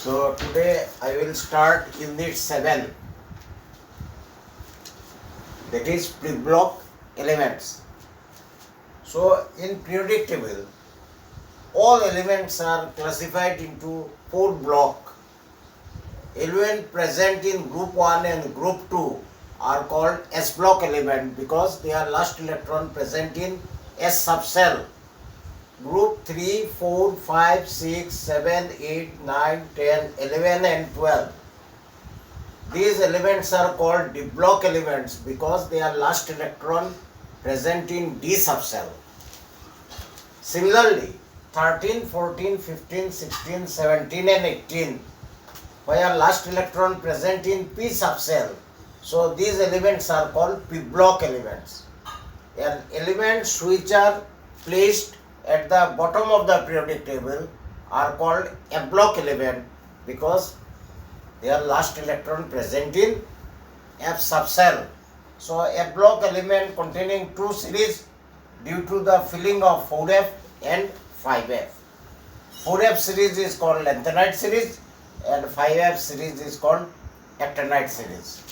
So today I will start unit 7, that is pre-block elements. So in periodic table, all elements are classified into 4 blocks. Elements present in group 1 and group 2 are called S block element because they are last electron present in S subcell. Group 3, 4, 5, 6, 7, 8, 9, 10, 11 and 12. These elements are called D block elements because they are last electron present in D subcell. Similarly, 13, 14, 15, 16, 17 and 18 where last electron present in P subcell. So these elements are called P block elements. And elements which are placed at the bottom of the periodic table are called F block element because they are last electron present in F subcell. So F block element containing 2 series due to the filling of 4F and 5F. 4F series is called lanthanide series and 5F series is called actinide series.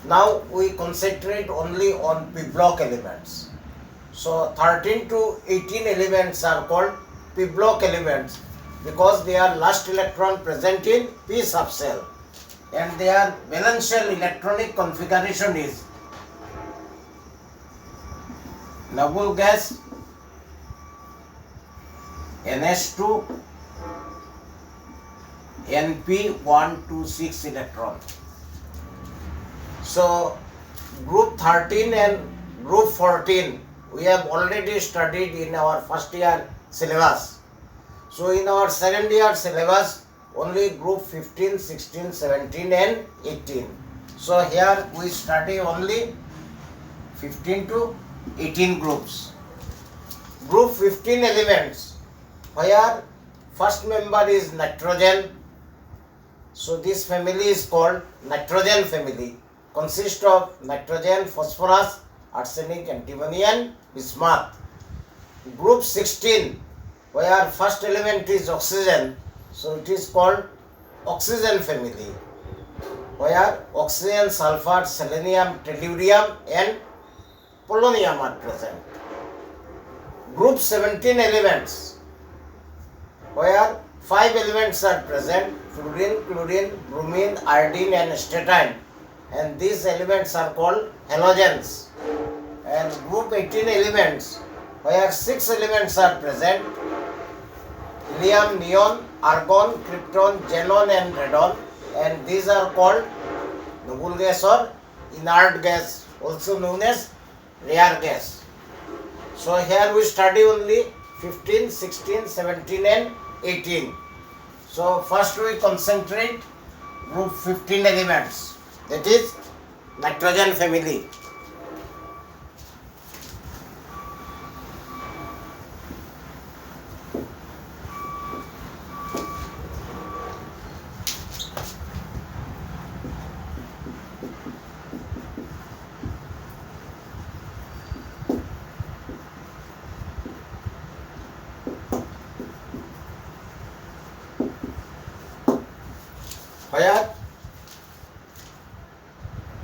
Now we concentrate only on P block elements. So 13 to 18 elements are called P block elements because they are last electron present in P subcell and their valential electronic configuration is noble gas NH2 NP126 electron. So group 13 and group 14 we have already studied in our first year syllabus. So in our second year syllabus only group 15, 16, 17 and 18. So here we study only 15 to 18 groups. Group 15 elements where first member is nitrogen. So this family is called nitrogen family. Consists of nitrogen, phosphorus, arsenic, antimony and bismuth. Group 16 where first element is oxygen, so it is called oxygen family where oxygen, sulfur, selenium, tellurium and polonium are present. Group 17 elements where 5 elements are present, fluorine, chlorine, bromine, iodine and statine, and these elements are called halogens. And group 18 elements where 6 elements are present, helium, neon, argon, krypton, xenon and radon, and these are called noble gas or inert gas, also known as rare gas. So here we study only 15, 16, 17 and 18. So first we concentrate group 15 elements, that is nitrogen family. Where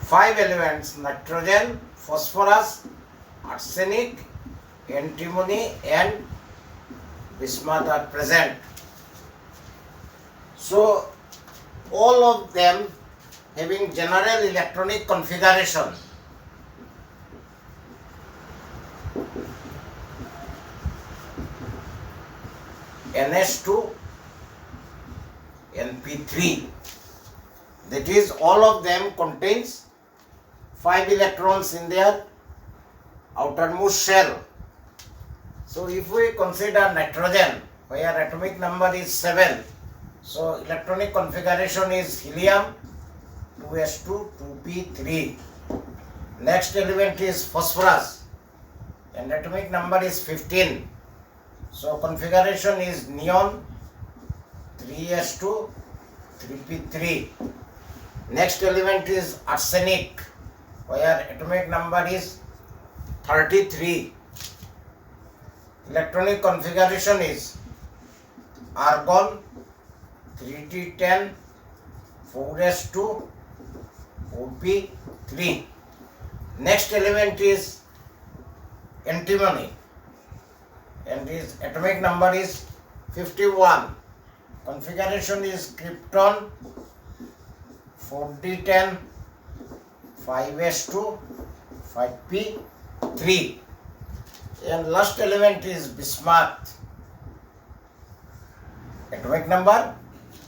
5 elements nitrogen, phosphorus, arsenic, antimony and bismuth are present. So all of them having general electronic configuration. NH2 NP3, that is all of them contains 5 electrons in their outermost shell. So if we consider nitrogen where atomic number is 7, so electronic configuration is helium 2s2 2p3. Next element is phosphorus and atomic number is 15. So configuration is neon 3s2 3p3. Next element is arsenic where atomic number is 33. Electronic configuration is argon 3d10, 4s2, 4p3. Next element is antimony, and its atomic number is 51. Configuration is krypton, 4d10, 5s2, 5p3. And last element is bismuth. Atomic number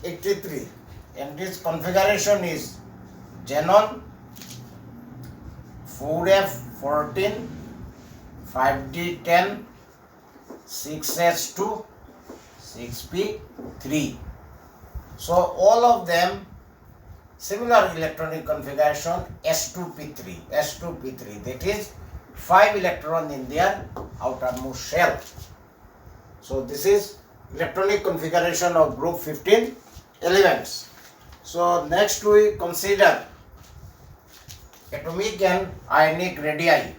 83, and its configuration is xenon, 4f14, 5d10, 6s2, 6p3. So all of them similar electronic configuration s2p3, s2p3, that is 5 electron in their outermost shell. So this is electronic configuration of group 15 elements. So next we consider atomic and ionic radii.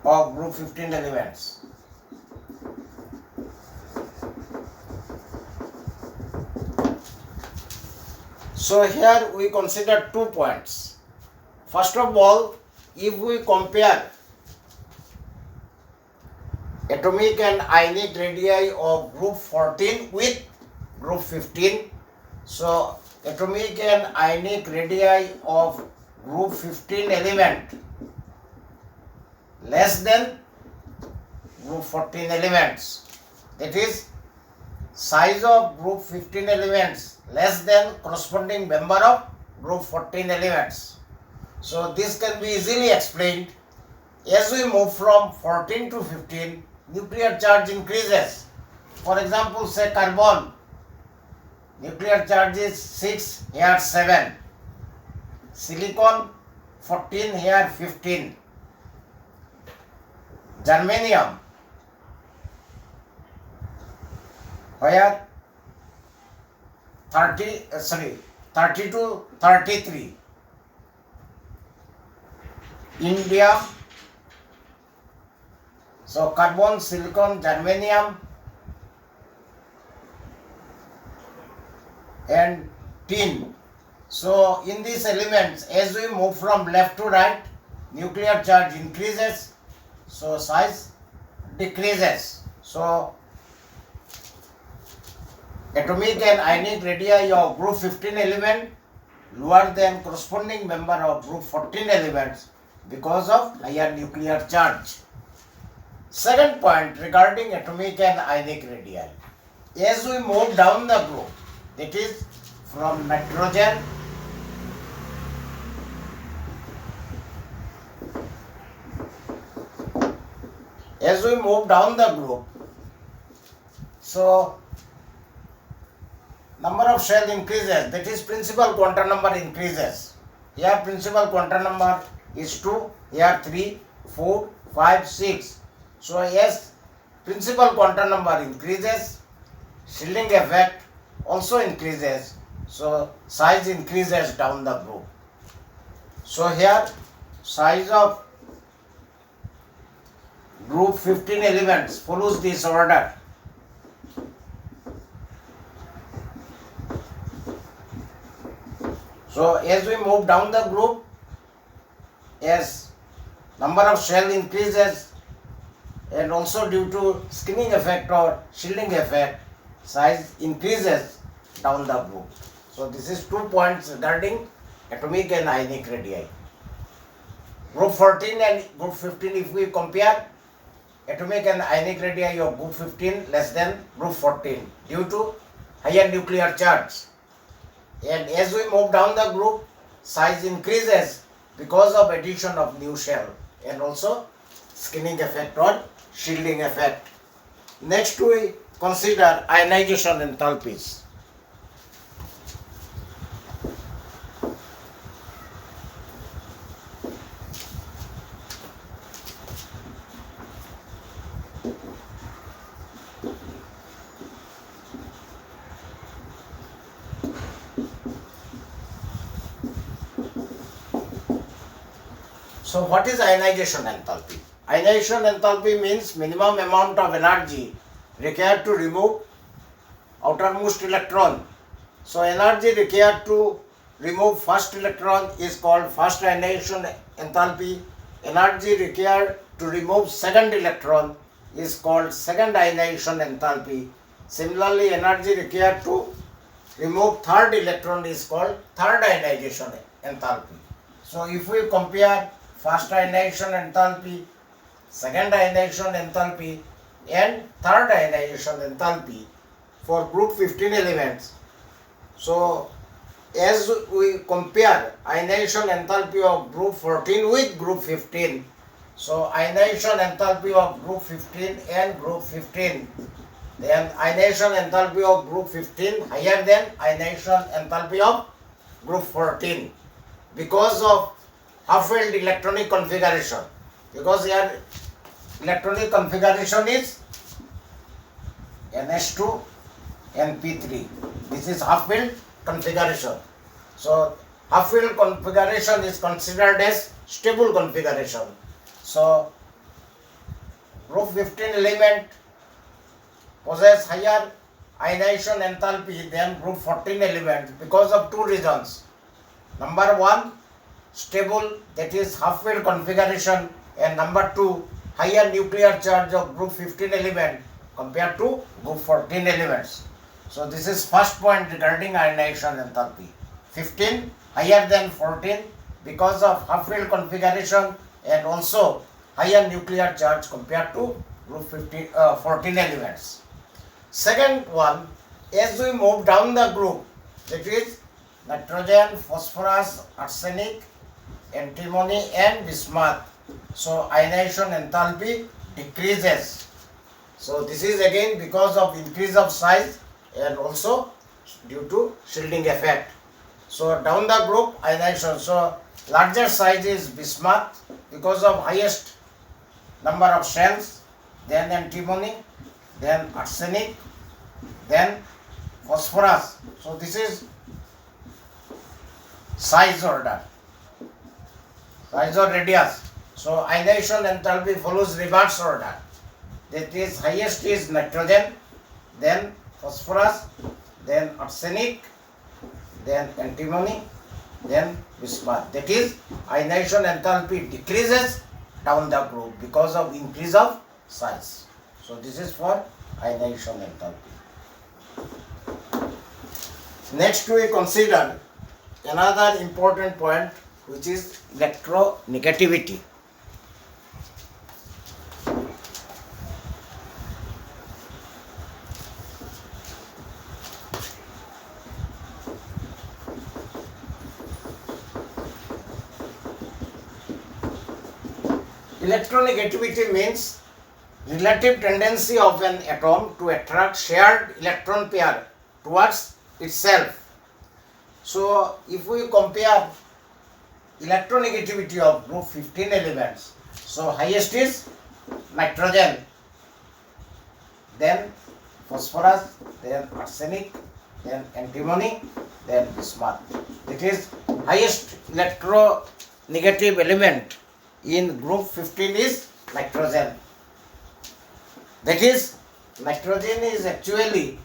Of group 15 elements. So here we consider 2 points. First of all, if we compare atomic and ionic radii of group 14 with group 15, so atomic and ionic radii of group 15 element less than group 14 elements, that is size of group 15 elements less than corresponding member of group 14 elements. So this can be easily explained. As we move from 14 to 15, nuclear charge increases. For example, say carbon, nuclear charge is 6, here 7. Silicon 14, here 15. Germanium, where 30 to 33. Indium, so carbon, silicon, germanium and tin. So in these elements, as we move from left to right, nuclear charge increases, so size decreases. So atomic and ionic radii of group 15 element lower than corresponding member of group 14 elements because of higher nuclear charge. Second point regarding atomic and ionic radii. As we move down the group, that is from nitrogen as we move down the group, so number of shell increases, that is principal quantum number increases. Here principal quantum number is 2, here 3, 4, 5, 6. So as principal quantum number increases, shielding effect also increases, so size increases down the group. So here size of group 15 elements follows this order. So as we move down the group, as number of shell increases and also due to skinning effect or shielding effect, size increases down the group. So this is 2 points regarding atomic and ionic radii. Group 14 and group 15, if we compare, atomic and ionic radii of group 15 less than group 14 due to higher nuclear charge. And as we move down the group, size increases because of addition of new shell and also skinning effect or shielding effect. Next we consider ionization enthalpies. So what is ionization enthalpy? Ionization enthalpy means minimum amount of energy required to remove outermost electron. So energy required to remove first electron is called first ionization enthalpy. Energy required to remove second electron is called second ionization enthalpy. Similarly, energy required to remove third electron is called third ionization enthalpy. So if we compare first ionization enthalpy, second ionization enthalpy and third ionization enthalpy for group 15 elements. So as we compare ionization enthalpy of group 14 with group 15, so ionization enthalpy of group 15 and group 15, then ionization enthalpy of group 15 higher than ionization enthalpy of group 14 because of half-filled electronic configuration. Because here electronic configuration is NH2 NP3. This is half-filled configuration. So half-filled configuration is considered as stable configuration. So group 15 element possess higher ionization enthalpy than group 14 element because of two reasons. Number one, stable, that is half-filled configuration, and number two, higher nuclear charge of group 15 element compared to group 14 elements. So this is first point regarding ionization enthalpy. 15 higher than 14 because of half-filled configuration and also higher nuclear charge compared to group 14 elements. Second one, as we move down the group, that is nitrogen, phosphorus, arsenic, antimony and bismuth, so ionization enthalpy decreases. So this is again because of increase of size and also due to shielding effect. So down the group ionization, so larger size is bismuth because of highest number of shells, then antimony, then arsenic, then phosphorus. So this is size order, size or radius. So ionization enthalpy follows reverse order. That is highest is nitrogen, then phosphorus, then arsenic, then antimony, then bismuth. That is ionization enthalpy decreases down the group because of increase of size. So this is for ionization enthalpy. Next we consider another important point, which is electronegativity. Electronegativity means relative tendency of an atom to attract shared electron pair towards itself. So if we compare electronegativity of group 15 elements, so highest is nitrogen, then phosphorus, then arsenic, then antimony, then bismuth. It is highest electronegative element in group 15 is nitrogen. That is, nitrogen is actually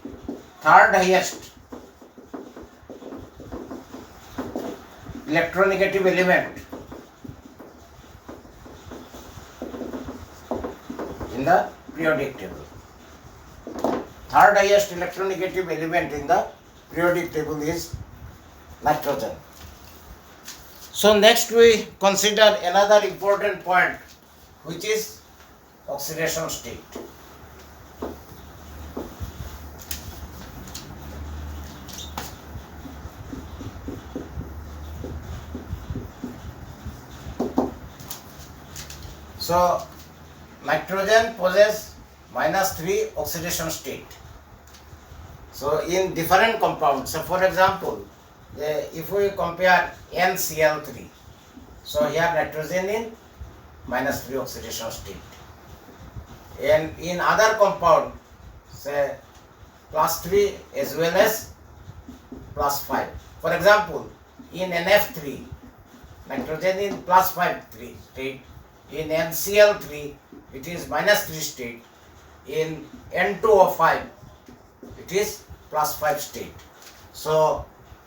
third highest electronegative element in the periodic table. Third highest electronegative element in the periodic table is nitrogen. So next we consider another important point, which is oxidation state. So nitrogen possesses -3 oxidation state. So in different compounds, so for example, if we compare NCl3, so here nitrogen in -3 oxidation state, and in other compound, say +3 as well as +5. For example, in NF3, nitrogen in plus 5 state, in NCl3 it is minus 3 state, in N2O5 it is plus 5 state. So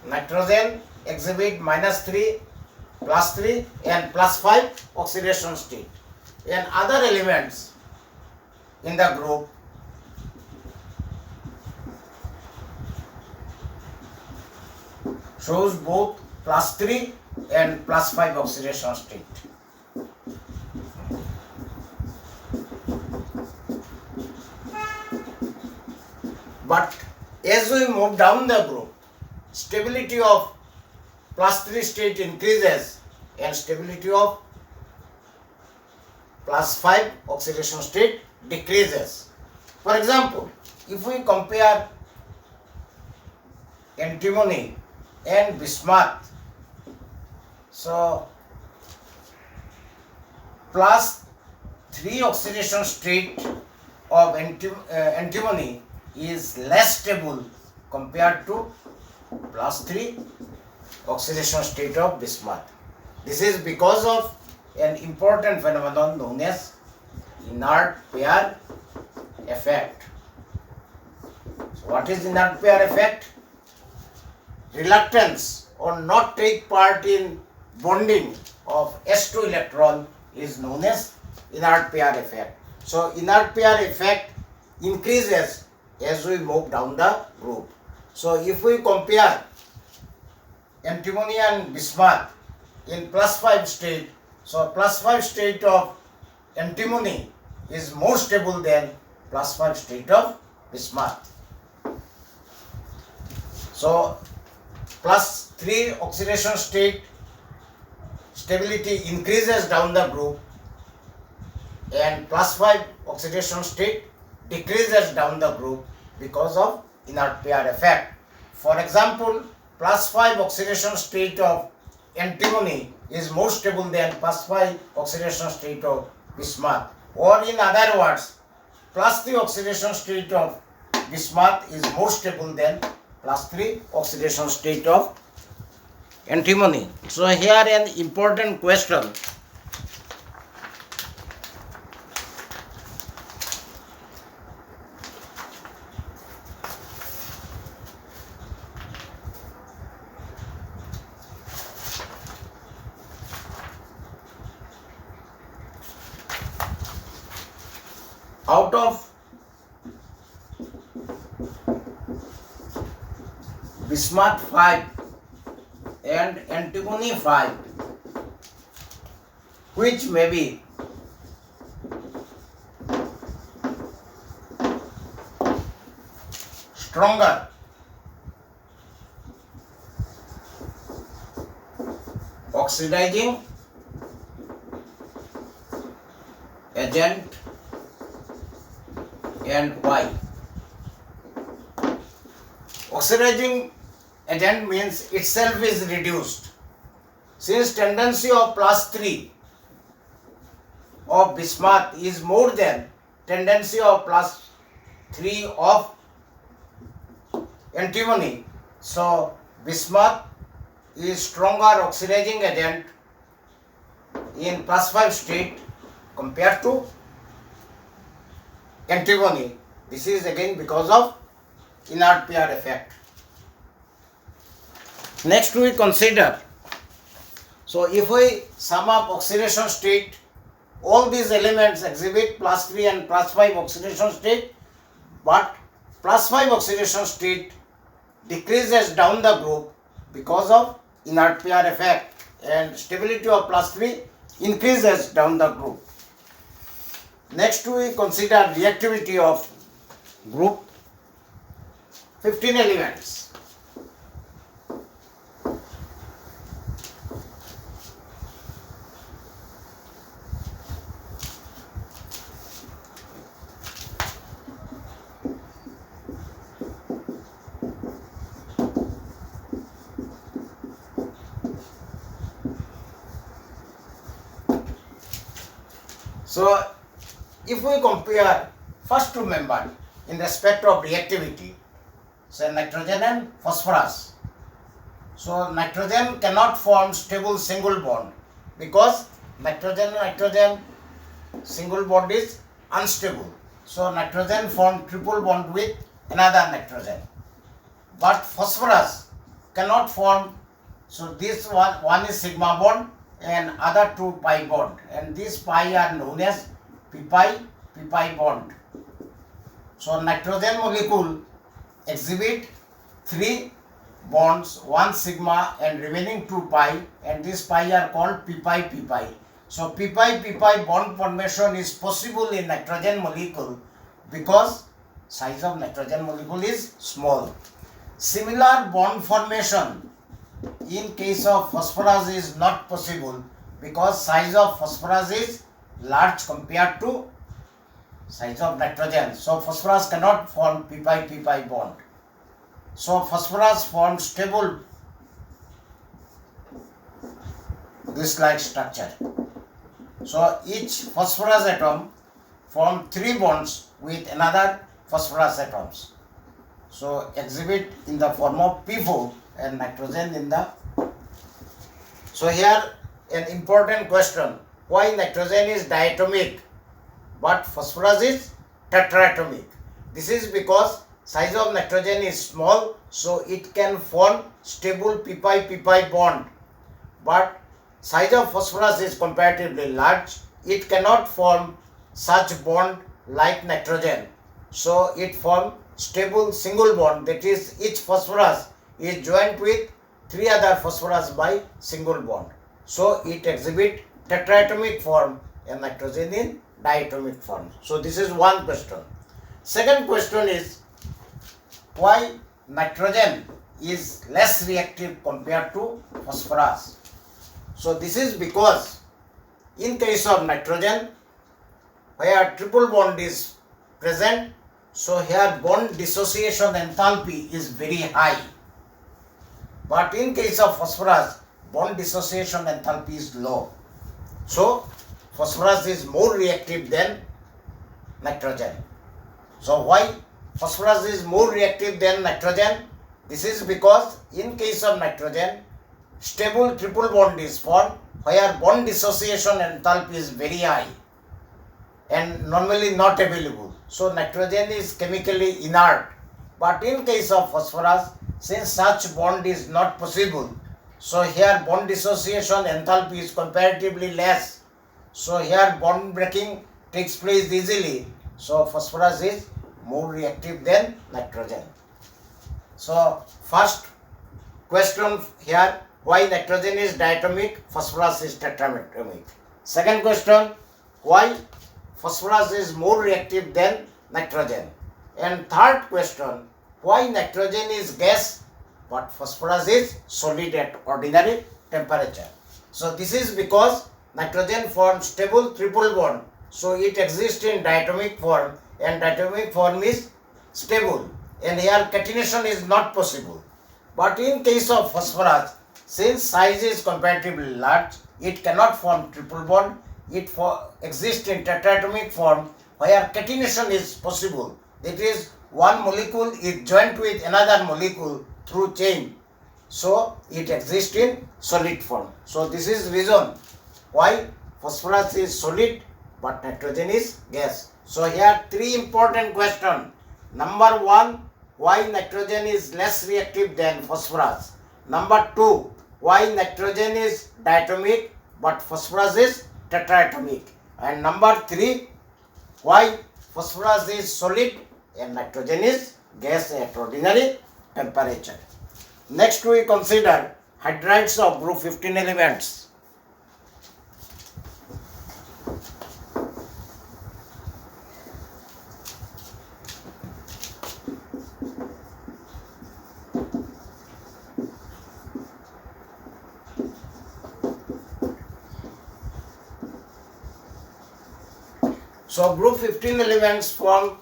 nitrogen exhibit minus 3, plus 3 and plus 5 oxidation state. And other elements in the group shows both plus 3 and plus 5 oxidation state. But as we move down the group, stability of plus 3 state increases and stability of plus 5 oxidation state decreases. For example, if we compare antimony and bismuth, so plus 3 oxidation state of antimony is less stable compared to plus 3 oxidation state of bismuth. This is because of an important phenomenon known as inert pair effect. So what is inert pair effect? Reluctance or not take part in bonding of s2 electron is known as inert pair effect. So inert pair effect increases as we move down the group. So if we compare antimony and bismuth in plus 5 state, so plus 5 state of antimony is more stable than plus 5 state of bismuth. So plus 3 oxidation state stability increases down the group and plus 5 oxidation state decreases down the group because of inert pair effect. For example, plus 5 oxidation state of antimony is more stable than plus 5 oxidation state of bismuth, or in other words, plus 3 oxidation state of bismuth is more stable than plus 3 oxidation state of antimony. So here an important question. Out of bismuth 5 and antimony 5, which may be stronger? Oxidizing agent and why? Oxidizing agent means itself is reduced. Since tendency of plus 3 of bismuth is more than tendency of plus 3 of antimony, so bismuth is stronger oxidizing agent in plus 5 state compared to antimony. This is again because of inert pair effect. Next we consider, so if we sum up oxidation state, all these elements exhibit plus 3 and plus 5 oxidation state, but plus 5 oxidation state decreases down the group because of inert pair effect, and stability of plus 3 increases down the group. Next we consider reactivity of group 15 elements. So if we compare first two members in respect of reactivity, say nitrogen and phosphorus, so nitrogen cannot form stable single bond because nitrogen single bond is unstable. So nitrogen form triple bond with another nitrogen. But phosphorus cannot form. So this one is sigma bond and other two pi bond, and these pi are known as p-pi bond. So nitrogen molecule exhibit three bonds, one sigma and remaining two pi, and these pi are called p-pi. So p-pi bond formation is possible in nitrogen molecule because size of nitrogen molecule is small. Similar bond formation in case of phosphorus is not possible because size of phosphorus is large compared to size of nitrogen. So phosphorus cannot form p-pi bond. So phosphorus forms stable this like structure. So each phosphorus atom form three bonds with another phosphorus atoms. So exhibit in the form of P4 and nitrogen in the. So here an important question: why nitrogen is diatomic but phosphorus is tetraatomic? This is because size of nitrogen is small, so it can form stable p-pi bond, but size of phosphorus is comparatively large. It cannot form such bond like nitrogen, so it forms stable single bond, that is each phosphorus is joined with three other phosphorus by single bond. So it exhibit tetraatomic form and nitrogen in diatomic form. So this is one question. Second question is why nitrogen is less reactive compared to phosphorus. So this is because in case of nitrogen, where triple bond is present, so here bond dissociation enthalpy is very high. But in case of phosphorus, bond dissociation enthalpy is low. So phosphorus is more reactive than nitrogen. So why phosphorus is more reactive than nitrogen? This is because in case of nitrogen, stable triple bond is formed where bond dissociation enthalpy is very high and normally not available. So nitrogen is chemically inert. But in case of phosphorus, since such bond is not possible, so here bond dissociation enthalpy is comparatively less. So here bond breaking takes place easily. So phosphorus is more reactive than nitrogen. So first question here, why nitrogen is diatomic, phosphorus is tetraatomic. Second question, why phosphorus is more reactive than nitrogen. And third question, why nitrogen is gas but phosphorus is solid at ordinary temperature. So this is because nitrogen forms stable triple bond, so it exists in diatomic form, and diatomic form is stable, and here catenation is not possible. But in case of phosphorus, since size is comparatively large, it cannot form triple bond. It exists in tetraatomic form where catenation is possible. That is, one molecule is joined with another molecule through chain. So it exists in solid form. So this is reason why phosphorus is solid but nitrogen is gas. So here three important questions. Number one, why nitrogen is less reactive than phosphorus. Number two, why nitrogen is diatomic but phosphorus is tetraatomic. And number three, why phosphorus is solid and nitrogen is gas at ordinary temperature. Next we consider hydrides of group 15 elements. So group 15 elements form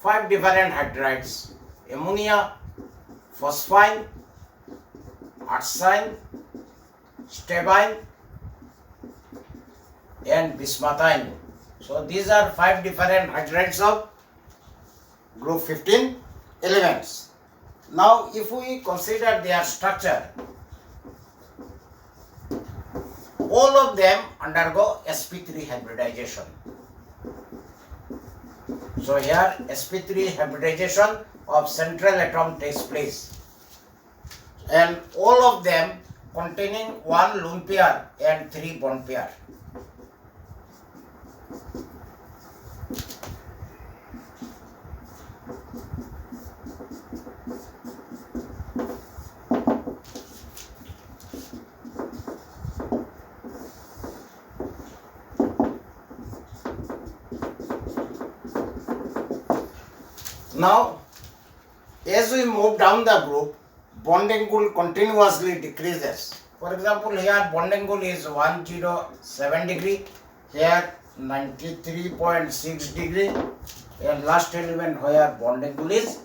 5 different hydrides: ammonia, phosphine, arsine, stibine and bismuthine. So these are 5 different hydrides of group 15 elements. Now if we consider their structure, all of them undergo sp3 hybridization. So here sp3 hybridization of central atom takes place, and all of them containing 1 lone pair and 3 bond pair. Now, as we move down the group, bond angle continuously decreases. For example, here bond angle is 107 degree, here 93.6 degree, and last element where bond angle is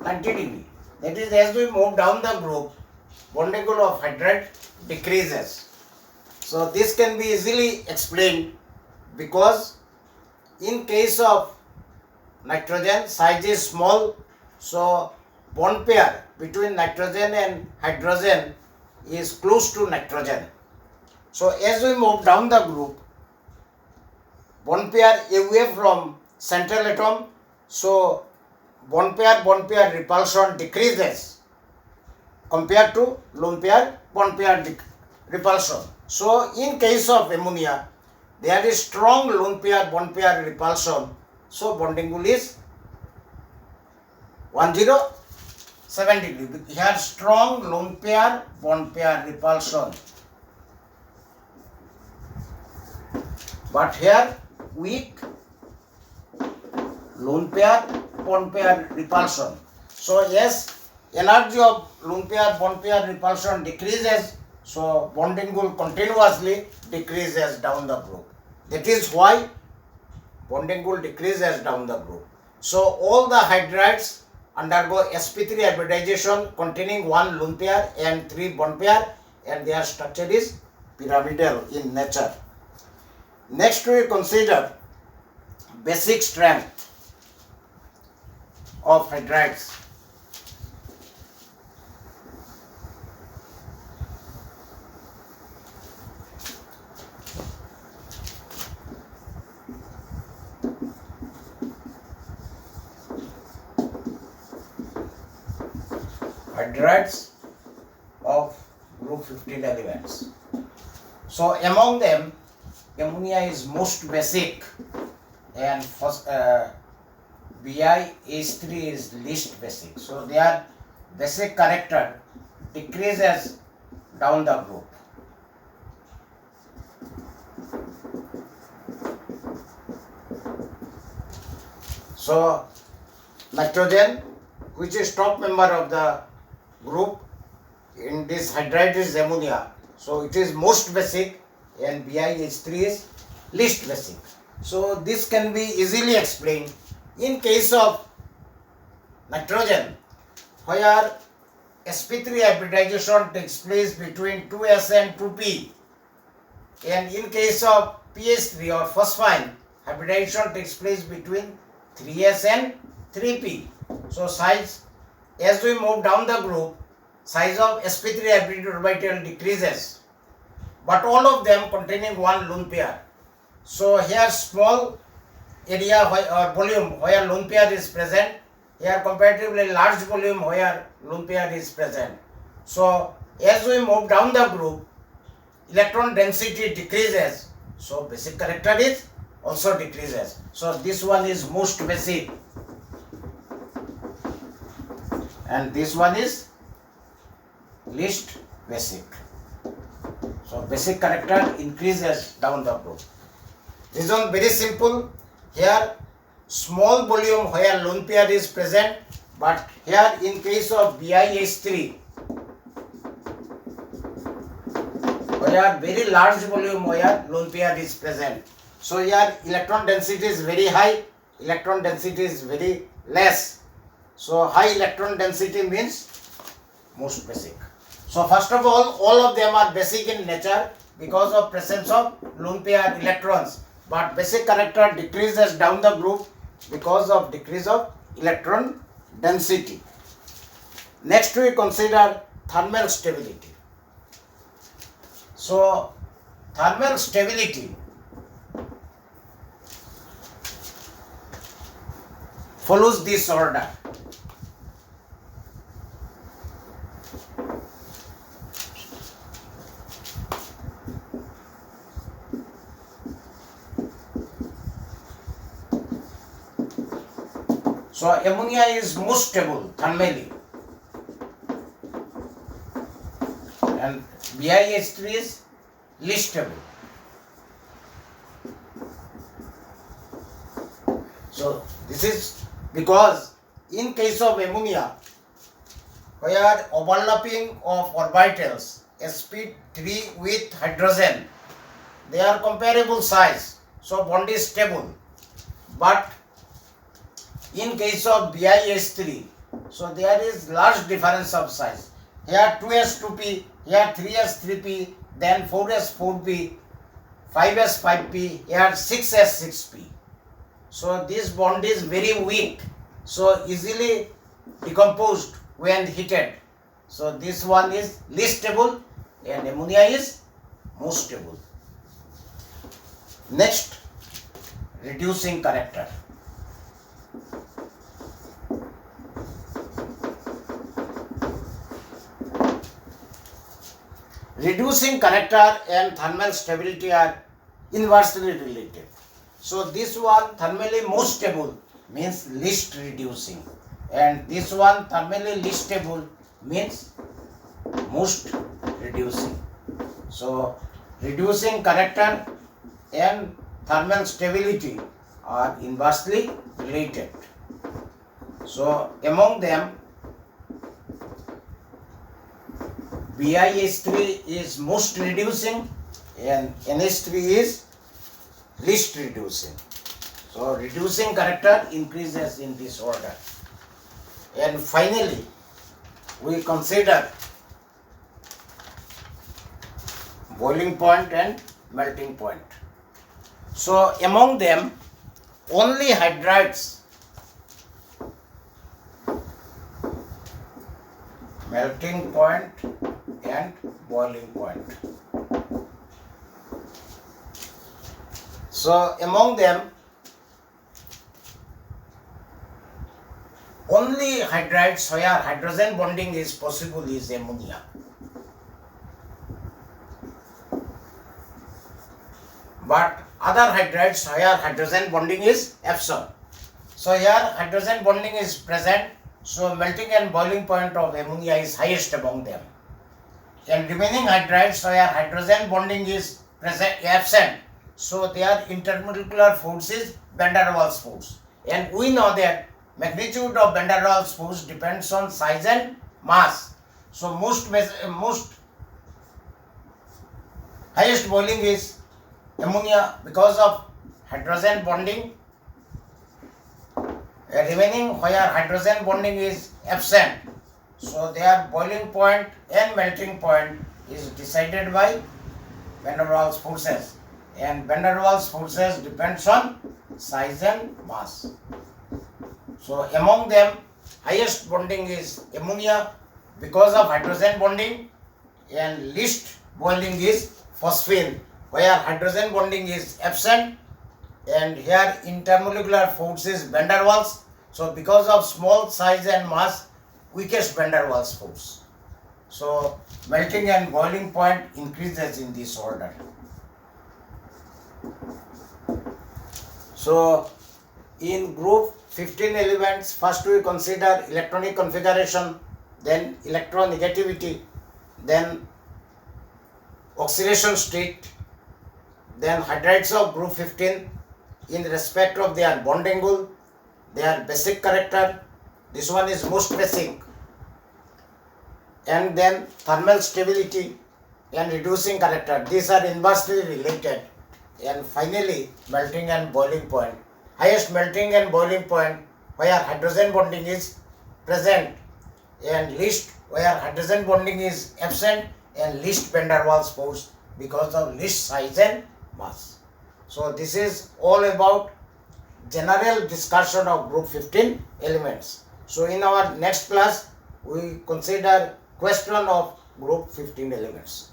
90 degree. That is, as we move down the group, bond angle of hydride decreases. So this can be easily explained because in case of nitrogen, size is small, so bond pair between nitrogen and hydrogen is close to nitrogen. So as we move down the group, bond pair away from central atom, so bond pair repulsion decreases compared to lone pair bond pair repulsion. So in case of ammonia, there is strong lone pair bond pair repulsion. So bond angle is 107 degree. Here strong lone pair bond pair repulsion, but here weak lone pair bond pair repulsion. So yes, energy of lone pair bond pair repulsion decreases, so bond angle continuously decreases down the group. That is why bond angle decreases down the group. So all the hydrides undergo sp3 hybridization containing 1 lone pair and 3 bond pair, and their structure is pyramidal in nature. Next we consider basic strength of hydrides. Hydrides of group 15 elements. So among them, ammonia is most basic, and first, BiH3 is least basic. So their basic character decreases down the group. So nitrogen, which is top member of the group in this hydride, is ammonia. So it is most basic, and BiH3 is least basic. So this can be easily explained. In case of nitrogen, where sp3 hybridization takes place between 2s and 2p, and in case of pH3 or phosphine, hybridization takes place between 3s and 3p. So size, as we move down the group, size of sp3 hybrid orbital decreases, but all of them containing 1 lone pair. So here small area or volume where lone pair is present, here comparatively large volume where lone pair is present. So as we move down the group, electron density decreases, so basic character is also decreases. So this one is most basic, and this one is least basic. So basic character increases down the group. Reason very simple. Here small volume where lone pair is present, but here in case of BiH3, where very large volume where lone pair is present. So here electron density is very high, electron density is very less. So high electron density means most basic. So first of all of them are basic in nature because of presence of lone pair electrons, but basic character decreases down the group because of decrease of electron density. Next we consider thermal stability. So thermal stability follows this order. So ammonia is most stable thermally, and BiH3 is least stable. So this is because in case of ammonia, where overlapping of orbitals sp3 with hydrogen, they are comparable size, so bond is stable. But in case of BiH3, so there is large difference of size. Here 2s2p, here 3s3p, then 4s4p, 5s5p, here 6s6p. So this bond is very weak, so easily decomposed when heated. So this one is least stable and ammonia is most stable. Next, reducing character. Reducing character and thermal stability are inversely related. So this one thermally most stable means least reducing, and this one thermally least stable means most reducing. So reducing character and thermal stability are inversely related. So among them, BiH3 is most reducing and NH3 is least reducing. So reducing character increases in this order. And finally, we consider boiling point and melting point. So among them, only hydrides, melting point and boiling point. So among them, only hydrides where hydrogen bonding is possible is ammonia. But other hydrides where hydrogen bonding is absent. So here hydrogen bonding is present, so melting and boiling point of ammonia is highest among them. And remaining hydrides where hydrogen bonding is absent, so their intermolecular force is van der Waals force. And we know that magnitude of van der Waals force depends on size and mass. So most highest boiling is ammonia because of hydrogen bonding. Remaining where hydrogen bonding is absent, so their boiling point and melting point is decided by van der Waals forces, and van der Waals forces depends on size and mass. So among them, highest bonding is ammonia because of hydrogen bonding, and least boiling is phosphine where hydrogen bonding is absent, and here intermolecular force is van der Waals. So because of small size and mass, weakest van der Waals force. So melting and boiling point increases in this order. So in group 15 elements, first we consider electronic configuration, then electronegativity, then oxidation state, then hydrides of group 15 in respect of their bond angle, their basic character, this one is most basic, and then thermal stability and reducing character, these are inversely related, and finally melting and boiling point. Highest melting and boiling point where hydrogen bonding is present, and least where hydrogen bonding is absent, and least van der Waals force because of least size and mass. So this is all about general discussion of group 15 elements. So in our next class, we consider question of group 15 elements.